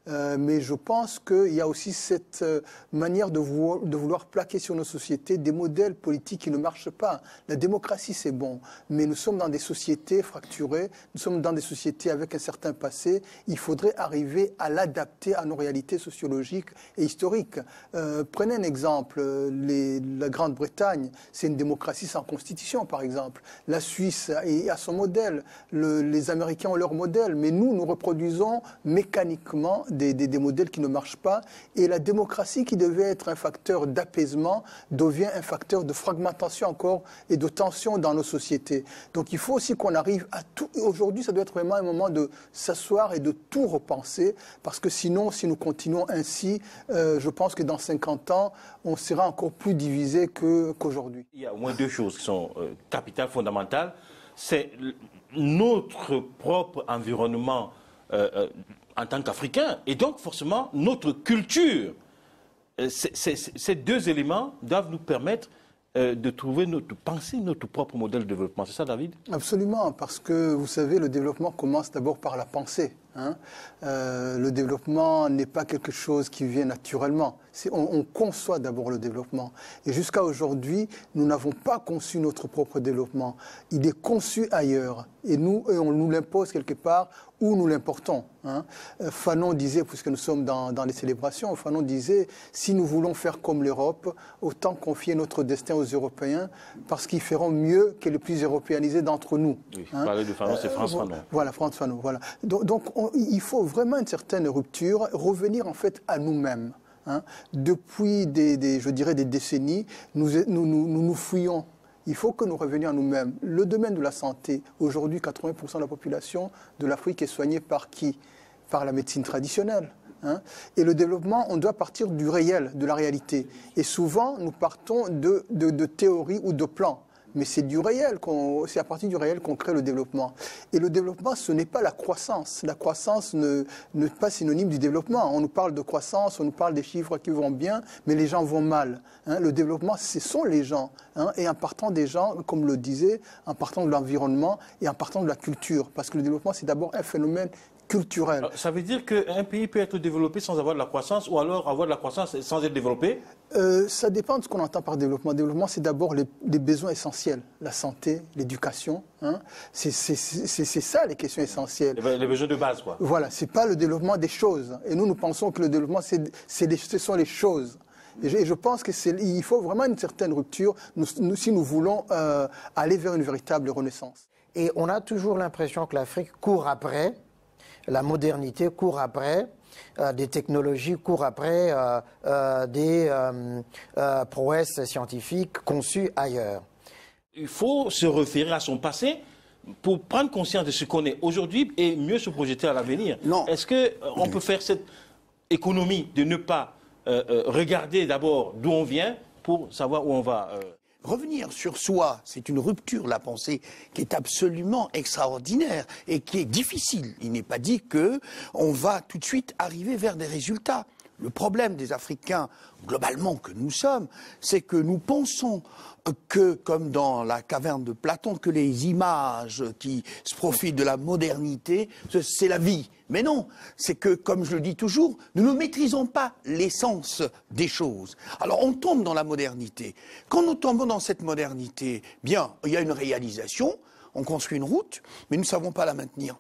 Mais je pense qu'il y a aussi cette manière de vouloir plaquer sur nos sociétés des modèles politiques qui ne marchent pas. La démocratie, c'est bon, mais nous sommes dans des sociétés fracturées, nous sommes dans des sociétés avec un certain passé. Il faudrait arriver à l'adapter à nos réalités sociologiques et historiques. Prenez un exemple, la Grande-Bretagne, c'est une démocratie sans constitution, par exemple. La Suisse a son modèle, les Américains ont leur modèle, mais nous reproduisons mécaniquement des modèles qui ne marchent pas, et la démocratie qui devait être un facteur d'apaisement devient un facteur de fragmentation encore et de tension dans nos sociétés. Donc il faut aussi qu'on arrive à tout. Aujourd'hui, ça doit être vraiment un moment de s'asseoir et de tout repenser, parce que sinon, si nous continuons ainsi, je pense que dans 50 ans, on sera encore plus divisé qu'aujourd'hui. Il y a au moins deux choses qui sont capitales, fondamentales. C'est notre propre environnement en tant qu'Africains, et donc forcément notre culture. Ces deux éléments doivent nous permettre de trouver notre pensée, notre propre modèle de développement. C'est ça, David? Absolument, parce que vous savez, le développement commence d'abord par la pensée. Le développement n'est pas quelque chose qui vient naturellement. On conçoit d'abord le développement. Et jusqu'à aujourd'hui, nous n'avons pas conçu notre propre développement. Il est conçu ailleurs. Et on nous l'impose quelque part où nous l'importons. Fanon disait, puisque nous sommes dans les célébrations, Fanon disait, si nous voulons faire comme l'Europe, autant confier notre destin aux Européens, parce qu'ils feront mieux que les plus européanisés d'entre nous. Oui, parler de Fanon, c'est France Fanon. Voilà, France Fanon. Voilà. Donc il faut vraiment une certaine rupture, revenir en fait à nous-mêmes. Depuis je dirais des décennies, nous fouillons. Il faut que nous revenions à nous-mêmes. Le domaine de la santé, aujourd'hui, 80% de la population de l'Afrique est soignée par qui? Par la médecine traditionnelle. Et le développement, on doit partir du réel, de la réalité. Et souvent, nous partons de théories ou de plans. Mais c'est du réel, c'est à partir du réel qu'on crée le développement. Et le développement, ce n'est pas la croissance. La croissance n'est pas synonyme du développement. On nous parle de croissance, on nous parle des chiffres qui vont bien, mais les gens vont mal. Le développement, ce sont les gens. Et en partant des gens, comme le disait, en partant de l'environnement et en partant de la culture. Parce que le développement, c'est d'abord un phénomène culturel. Alors, ça veut dire qu'un pays peut être développé sans avoir de la croissance, ou alors avoir de la croissance sans être développé? Ça dépend de ce qu'on entend par développement. Développement, c'est d'abord les besoins essentiels. La santé, l'éducation. C'est ça les questions essentielles. Les besoins de base, quoi. Voilà, c'est pas le développlement des choses. Et nous pensons que le développement, ce sont les choses. Et je pense qu'il faut vraiment une certaine rupture si nous voulons aller vers une véritable renaissance. Et on a toujours l'impression que l'Afrique court après, la modernité court après, des technologies courent après, des prouesses scientifiques conçues ailleurs. Il faut se référer à son passé pour prendre conscience de ce qu'on est aujourd'hui et mieux se projeter à l'avenir. Est-ce qu'on peut faire cette économie de ne pas regarder d'abord d'où on vient pour savoir où on va Revenir sur soi, c'est une rupture, la pensée, qui est absolument extraordinaire et qui est difficile. Il n'est pas dit qu'on va tout de suite arriver vers des résultats. Le problème des Africains, globalement, que nous sommes, c'est que nous pensons que, comme dans la caverne de Platon, que les images qui se profitent de la modernité, c'est la vie. Mais non, c'est que, comme je le dis toujours, nous ne maîtrisons pas l'essence des choses. Alors on tombe dans la modernité. Quand nous tombons dans cette modernité, bien, il y a une réalisation, on construit une route, mais nous ne savons pas la maintenir.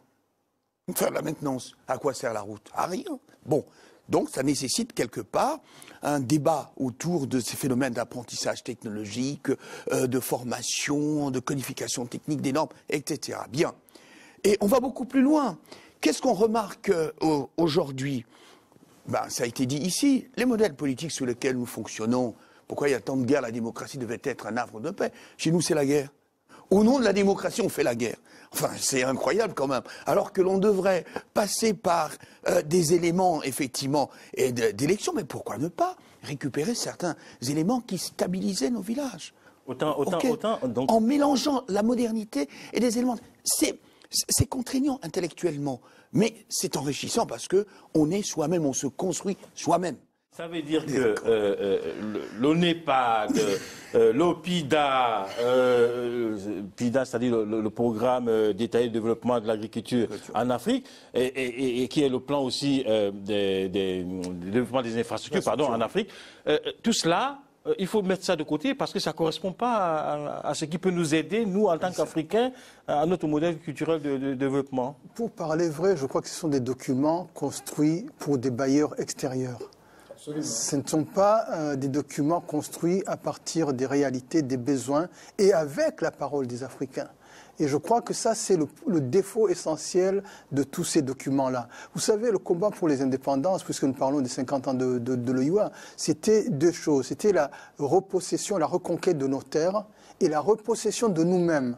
Faire la maintenance, à quoi sert la route? À rien. Bon. Donc ça nécessite quelque part un débat autour de ces phénomènes d'apprentissage technologique, de formation, de codification technique des normes, etc. Bien. Et on va beaucoup plus loin. Qu'est-ce qu'on remarque aujourd'hui? Ça a été dit ici, les modèles politiques sous lesquels nous fonctionnons, pourquoi il y a tant de guerres? La démocratie devait être un havre de paix. Chez nous, c'est la guerre. Au nom de la démocratie, on fait la guerre. Enfin, c'est incroyable quand même. Alors que l'on devrait passer par des éléments, effectivement, d'élection, mais pourquoi ne pas récupérer certains éléments qui stabilisaient nos villages? Donc... En mélangeant la modernité et des éléments... C'est contraignant intellectuellement, mais c'est enrichissant parce qu'on est soi-même, on se construit soi-même. Ça veut dire que l'ONEPAD, l'OPIDA, PIDA, c'est-à-dire le programme détaillé de développement de l'agriculture en Afrique, et qui est le plan aussi de développement des infrastructures en Afrique, tout cela, il faut mettre ça de côté parce que ça ne correspond pas à ce qui peut nous aider, nous, en tant qu'Africains, à notre modèle culturel de développement. Pour parler vrai, je crois que ce sont des documents construits pour des bailleurs extérieurs. Absolument. Ce ne sont pas des documents construits à partir des réalités, des besoins et avec la parole des Africains. Et je crois que ça, c'est le défaut essentiel de tous ces documents-là. Vous savez, le combat pour les indépendances, puisque nous parlons des 50 ans de l'OIA, c'était deux choses. C'était la repossession, la reconquête de nos terres et la repossession de nous-mêmes.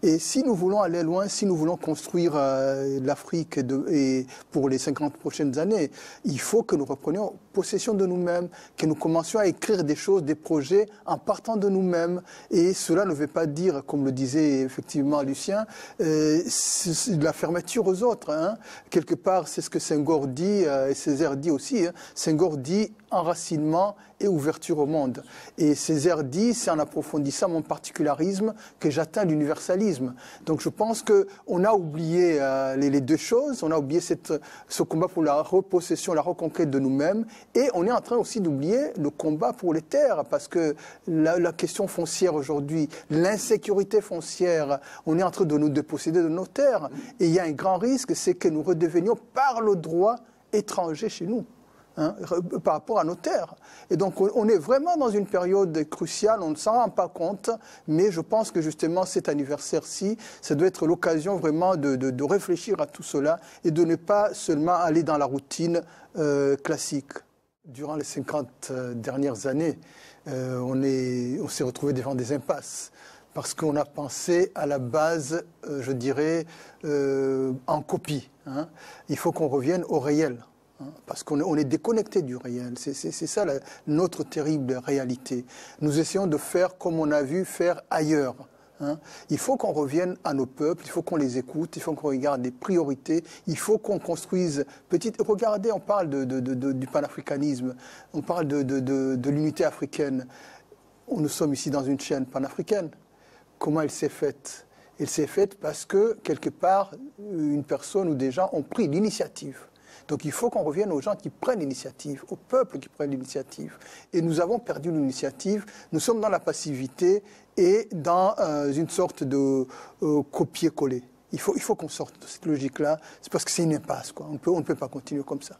Et si nous voulons aller loin, si nous voulons construire l'Afrique et pour les 50 prochaines années, il faut que nous reprenions possession de nous-mêmes, que nous commencions à écrire des choses, des projets en partant de nous-mêmes. Et cela ne veut pas dire, comme le disait effectivement Lucien, la fermeture aux autres. Quelque part, c'est ce que Senghor dit, et Césaire dit aussi. Senghor dit enracinement et ouverture au monde. Et Césaire dit, c'est en approfondissant mon particularisme que j'atteins l'universalisme. Donc je pense qu'on a oublié les deux choses, on a oublié ce combat pour la repossession, la reconquête de nous-mêmes, et on est en train aussi d'oublier le combat pour les terres, parce que la question foncière aujourd'hui, l'insécurité foncière, on est en train de nous déposséder de nos terres, et il y a un grand risque, c'est que nous redevenions par le droit étranger chez nous. Par rapport à nos terres. Et donc on est vraiment dans une période cruciale, on ne s'en rend pas compte, mais je pense que justement cet anniversaire-ci, ça doit être l'occasion vraiment de réfléchir à tout cela et de ne pas seulement aller dans la routine classique. Durant les 50 dernières années, on s'est retrouvé devant des impasses. Parce qu'on a pensé à la base, je dirais, en copie. Il faut qu'on revienne au réel. Parce qu'on est déconnecté du réel. C'est ça notre terrible réalité. Nous essayons de faire comme on a vu faire ailleurs. Il faut qu'on revienne à nos peuples, il faut qu'on les écoute, il faut qu'on regarde les priorités, il faut qu'on construise petite. Regardez, on parle du panafricanisme, on parle de l'unité africaine. Nous sommes ici dans une chaîne panafricaine. Comment elle s'est faite? Elle s'est faite parce que, quelque part, une personne ou des gens ont pris l'initiative. Donc il faut qu'on revienne aux gens qui prennent l'initiative, aux peuples qui prennent l'initiative. Et nous avons perdu l'initiative, nous sommes dans la passivité et dans une sorte de copier-coller. Il faut qu'on sorte de cette logique-là, c'est parce que c'est une impasse, quoi. On ne peut pas continuer comme ça.